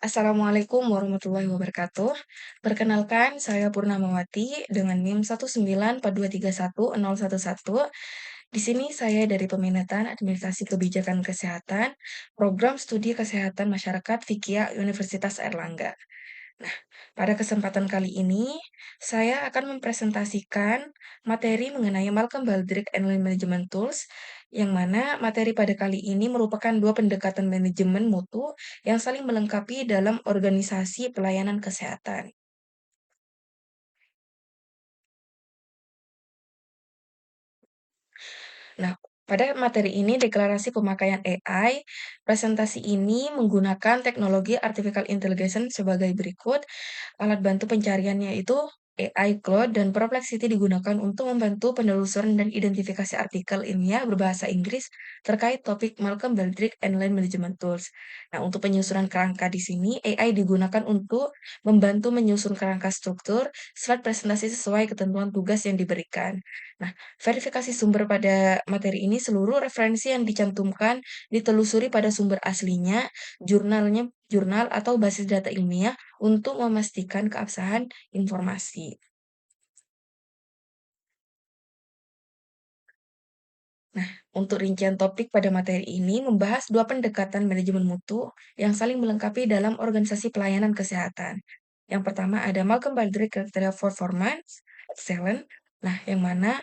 Assalamualaikum warahmatullahi wabarakatuh. Perkenalkan, saya Purnamawati dengan NIM 194231011. Di sini saya dari Peminatan Administrasi Kebijakan Kesehatan, Program Studi Kesehatan Masyarakat FIKIA Universitas Airlangga. Nah, pada kesempatan kali ini, saya akan mempresentasikan materi mengenai Malcolm Baldrige and Lean Management Tools, yang mana materi pada kali ini merupakan dua pendekatan manajemen mutu yang saling melengkapi dalam organisasi pelayanan kesehatan. Nah, pada materi ini deklarasi pemakaian AI, presentasi ini menggunakan teknologi artificial intelligence sebagai berikut. Alat bantu pencariannya itu AI Claude dan Perplexity digunakan untuk membantu penelusuran dan identifikasi artikel ilmiah berbahasa Inggris terkait topik Malcolm Baldrige and Line Management Tools. Nah, untuk penyusunan kerangka di sini, AI digunakan untuk membantu menyusun kerangka struktur slide presentasi sesuai ketentuan tugas yang diberikan. Nah, verifikasi sumber pada materi ini seluruh referensi yang dicantumkan ditelusuri pada sumber aslinya, jurnal atau basis data ilmiah untuk memastikan keabsahan informasi. Nah, untuk rincian topik pada materi ini membahas dua pendekatan manajemen mutu yang saling melengkapi dalam organisasi pelayanan kesehatan. Yang pertama ada Malcolm Baldrige Criteria for Performance Excellence. Nah, yang mana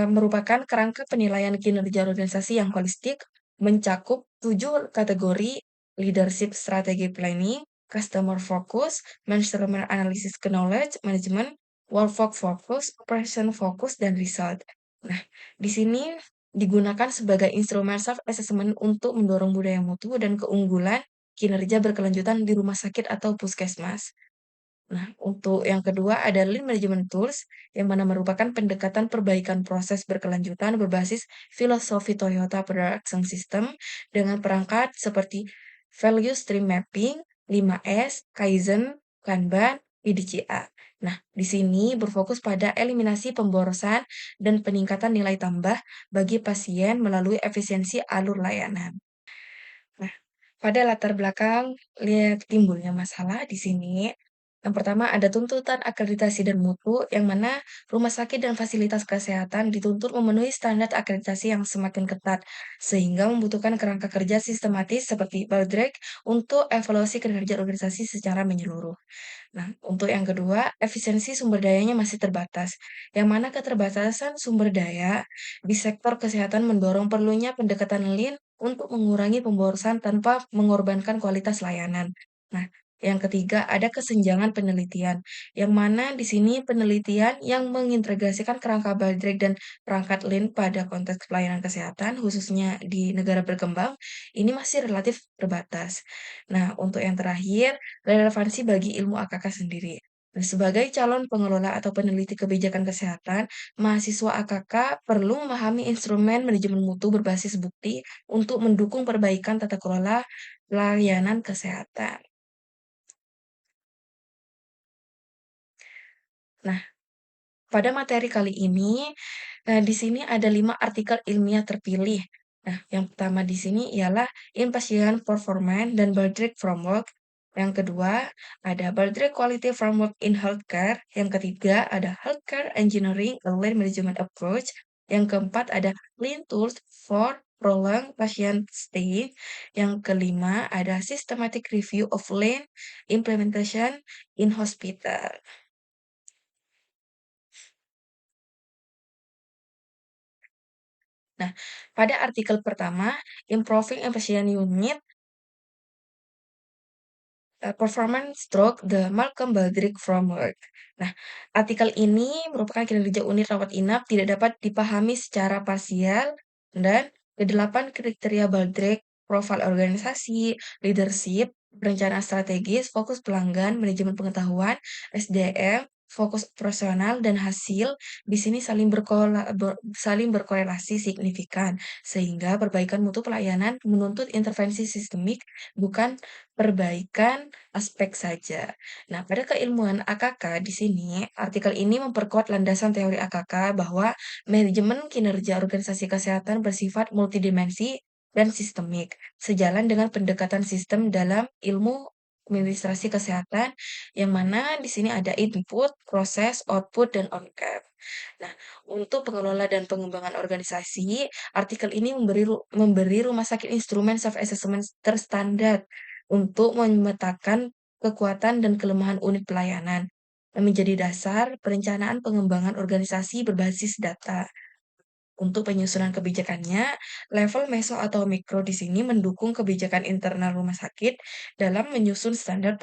merupakan kerangka penilaian kinerja organisasi yang holistik, mencakup 7 kategori: leadership strategi planning, customer focus, measurement analysis knowledge management, workforce focus, operation focus, dan result. Nah, di sini digunakan sebagai instrumen self-assessment untuk mendorong budaya mutu dan keunggulan kinerja berkelanjutan di rumah sakit atau puskesmas. Nah, untuk yang kedua ada Lean Management Tools, yang mana merupakan pendekatan perbaikan proses berkelanjutan berbasis filosofi Toyota Production System dengan perangkat seperti Value Stream Mapping, 5S, Kaizen, Kanban, PDCA. Nah, di sini berfokus pada eliminasi pemborosan dan peningkatan nilai tambah bagi pasien melalui efisiensi alur layanan. Nah, pada latar belakang lihat timbulnya masalah di sini, yang pertama ada tuntutan akreditasi dan mutu, yang mana rumah sakit dan fasilitas kesehatan dituntut memenuhi standar akreditasi yang semakin ketat, sehingga membutuhkan kerangka kerja sistematis seperti Baldrige untuk evaluasi kinerja organisasi secara menyeluruh. Nah, untuk yang kedua, efisiensi sumber dayanya masih terbatas, yang mana keterbatasan sumber daya di sektor kesehatan mendorong perlunya pendekatan lean untuk mengurangi pemborosan tanpa mengorbankan kualitas layanan. Nah, yang ketiga ada kesenjangan penelitian, yang mana di sini penelitian yang mengintegrasikan kerangka Baldrige dan perangkat lean pada konteks pelayanan kesehatan, khususnya di negara berkembang, ini masih relatif terbatas. Nah, untuk yang terakhir, relevansi bagi ilmu AKK sendiri. Nah, sebagai calon pengelola atau peneliti kebijakan kesehatan, mahasiswa AKK perlu memahami instrumen manajemen mutu berbasis bukti untuk mendukung perbaikan tata kelola layanan kesehatan. Nah, pada materi kali ini, di sini ada 5 artikel ilmiah terpilih. Nah, yang pertama di sini ialah Inpatient Performance dan Baldrige Framework. Yang kedua, ada Baldrige Quality Framework in Healthcare. Yang ketiga, ada Healthcare Engineering a Lean Management Approach. Yang keempat, ada Lean Tools for Prolonged Patient Stay. Yang kelima, ada Systematic Review of Lean Implementation in Hospital. Nah, pada artikel pertama, Improving Efficient Unit Performance Stroke the Malcolm Baldrige Framework. Nah, artikel ini merupakan kinerja unit rawat inap tidak dapat dipahami secara parsial dan kedelapan kriteria Baldrige, profil organisasi, leadership, perencanaan strategis, fokus pelanggan, manajemen pengetahuan, SDM, fokus operasional, dan hasil di sini saling berkorelasi signifikan, sehingga perbaikan mutu pelayanan menuntut intervensi sistemik, bukan perbaikan aspek saja. Nah, pada keilmuan AKK di sini, artikel ini memperkuat landasan teori AKK bahwa manajemen kinerja organisasi kesehatan bersifat multidimensi dan sistemik, sejalan dengan pendekatan sistem dalam ilmu administrasi kesehatan, yang mana di sini ada input, proses, output, dan on-cap. Nah, untuk pengelola dan pengembangan organisasi, artikel ini memberi rumah sakit instrumen self-assessment terstandar untuk memetakan kekuatan dan kelemahan unit pelayanan, yang menjadi dasar perencanaan pengembangan organisasi berbasis data. Untuk penyusunan kebijakannya, level meso atau mikro di sini mendukung kebijakan internal rumah sakit dalam menyusun standar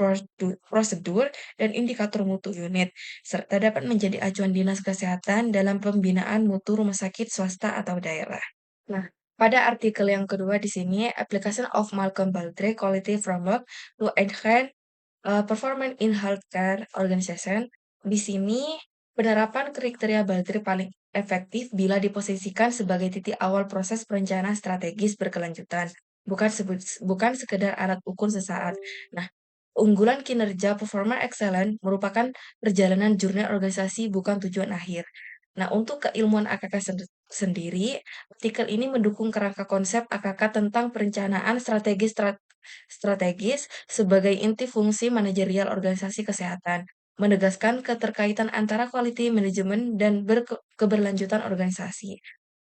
prosedur dan indikator mutu unit, serta dapat menjadi acuan dinas kesehatan dalam pembinaan mutu rumah sakit swasta atau daerah. Nah, pada artikel yang kedua di sini, Application of Malcolm Baldrige Quality Framework to Enhance Performance in Healthcare Organization. Di sini, penerapan kriteria Baldrige paling efektif bila diposisikan sebagai titik awal proses perencanaan strategis berkelanjutan, bukan sekedar alat ukur sesaat. Nah, unggulan kinerja performer excellent merupakan perjalanan jurnal organisasi, bukan tujuan akhir. Nah, untuk keilmuan AKK sendiri, artikel ini mendukung kerangka konsep AKK tentang perencanaan strategis sebagai inti fungsi manajerial organisasi kesehatan, menegaskan keterkaitan antara quality management dan keberlanjutan organisasi.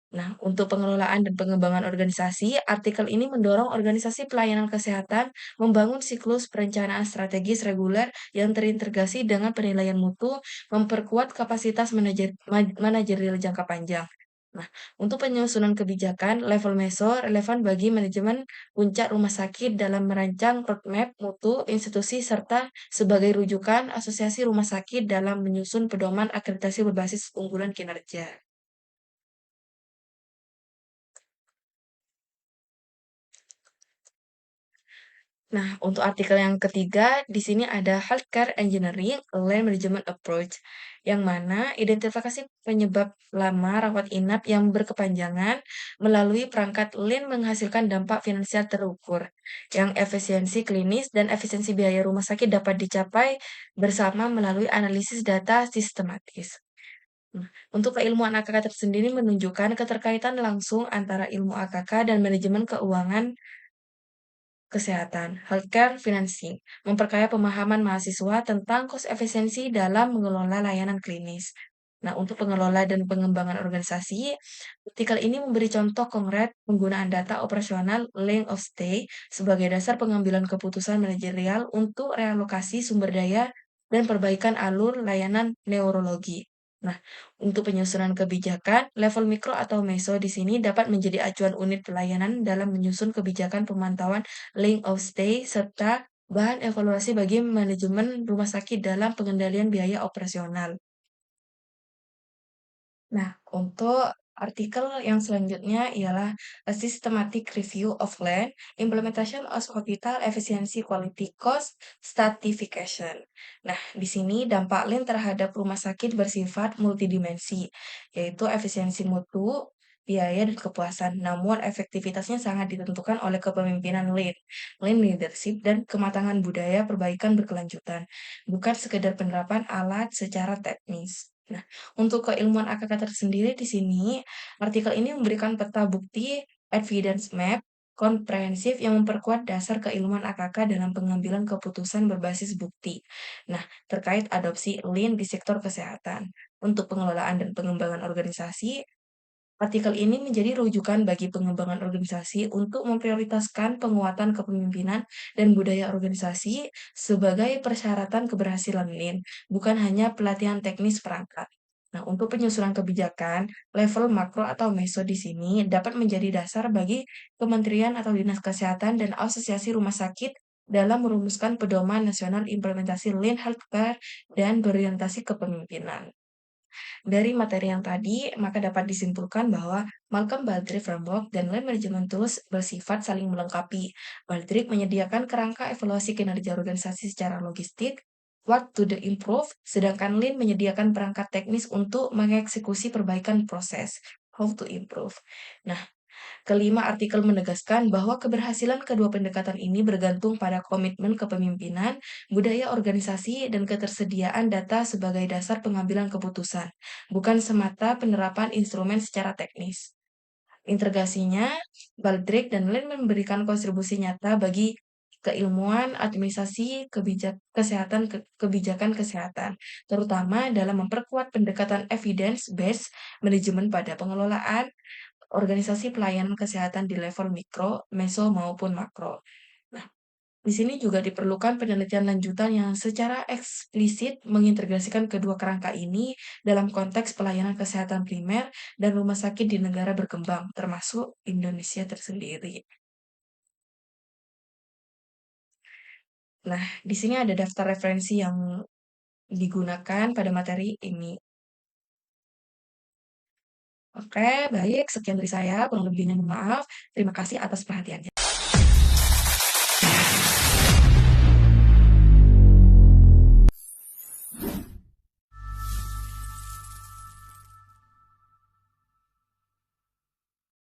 Nah, untuk pengelolaan dan pengembangan organisasi, artikel ini mendorong organisasi pelayanan kesehatan membangun siklus perencanaan strategis reguler yang terintegrasi dengan penilaian mutu, memperkuat kapasitas manajerial jangka panjang. Nah, untuk penyusunan kebijakan, level meso relevan bagi manajemen puncak rumah sakit dalam merancang roadmap mutu institusi serta sebagai rujukan asosiasi rumah sakit dalam menyusun pedoman akreditasi berbasis unggulan kinerja. Nah, untuk artikel yang ketiga, di sini ada Healthcare Engineering Land Management Approach, yang mana identifikasi penyebab lama rawat inap yang berkepanjangan melalui perangkat LIN menghasilkan dampak finansial terukur, yang efisiensi klinis dan efisiensi biaya rumah sakit dapat dicapai bersama melalui analisis data sistematis. Nah, untuk keilmuan AKK tersendiri menunjukkan keterkaitan langsung antara ilmu AKK dan manajemen keuangan kesehatan, healthcare financing, memperkaya pemahaman mahasiswa tentang cost efisiensi dalam mengelola layanan klinis. Nah, untuk pengelola dan pengembangan organisasi, artikel ini memberi contoh konkret penggunaan data operasional length of stay sebagai dasar pengambilan keputusan manajerial untuk realokasi sumber daya dan perbaikan alur layanan neurologi. Nah, untuk penyusunan kebijakan, level mikro atau meso di sini dapat menjadi acuan unit pelayanan dalam menyusun kebijakan pemantauan length of stay, serta bahan evaluasi bagi manajemen rumah sakit dalam pengendalian biaya operasional. Nah, untuk artikel yang selanjutnya ialah A Systematic Review of Land, Implementation of Hospital Efficiency Quality Cost Stratification. Nah, di sini dampak land terhadap rumah sakit bersifat multidimensi, yaitu efisiensi mutu, biaya, dan kepuasan. Namun, efektivitasnya sangat ditentukan oleh kepemimpinan land leadership, dan kematangan budaya perbaikan berkelanjutan, bukan sekedar penerapan alat secara teknis. Nah, untuk keilmuan AKK tersendiri di sini, artikel ini memberikan peta bukti evidence map komprehensif yang memperkuat dasar keilmuan AKK dalam pengambilan keputusan berbasis bukti. Nah, terkait adopsi Lean di sektor kesehatan. Untuk pengelolaan dan pengembangan organisasi, artikel ini menjadi rujukan bagi pengembangan organisasi untuk memprioritaskan penguatan kepemimpinan dan budaya organisasi sebagai persyaratan keberhasilan Lean, bukan hanya pelatihan teknis perangkat. Nah, untuk penyusunan kebijakan, level makro atau meso di sini dapat menjadi dasar bagi kementerian atau dinas kesehatan dan asosiasi rumah sakit dalam merumuskan pedoman nasional implementasi Lean Healthcare dan berorientasi kepemimpinan. Dari materi yang tadi, maka dapat disimpulkan bahwa Malcolm Baldrige Framework dan Lean Management Tools bersifat saling melengkapi. Baldrige menyediakan kerangka evaluasi kinerja organisasi secara logistik, what to the improve, sedangkan Lean menyediakan perangkat teknis untuk mengeksekusi perbaikan proses, how to improve. Nah, kelima, artikel menegaskan bahwa keberhasilan kedua pendekatan ini bergantung pada komitmen kepemimpinan, budaya organisasi, dan ketersediaan data sebagai dasar pengambilan keputusan, bukan semata penerapan instrumen secara teknis. Integrasinya, Baldrige dan Lin memberikan kontribusi nyata bagi keilmuan, administrasi, kebijakan kesehatan, terutama dalam memperkuat pendekatan evidence-based manajemen pada pengelolaan organisasi pelayanan kesehatan di level mikro, meso, maupun makro. Nah, di sini juga diperlukan penelitian lanjutan yang secara eksplisit mengintegrasikan kedua kerangka ini dalam konteks pelayanan kesehatan primer dan rumah sakit di negara berkembang, termasuk Indonesia tersendiri. Nah, di sini ada daftar referensi yang digunakan pada materi ini. Oke, baik. Sekian dari saya. Kurang lebihnya mohon maaf. Terima kasih atas perhatiannya.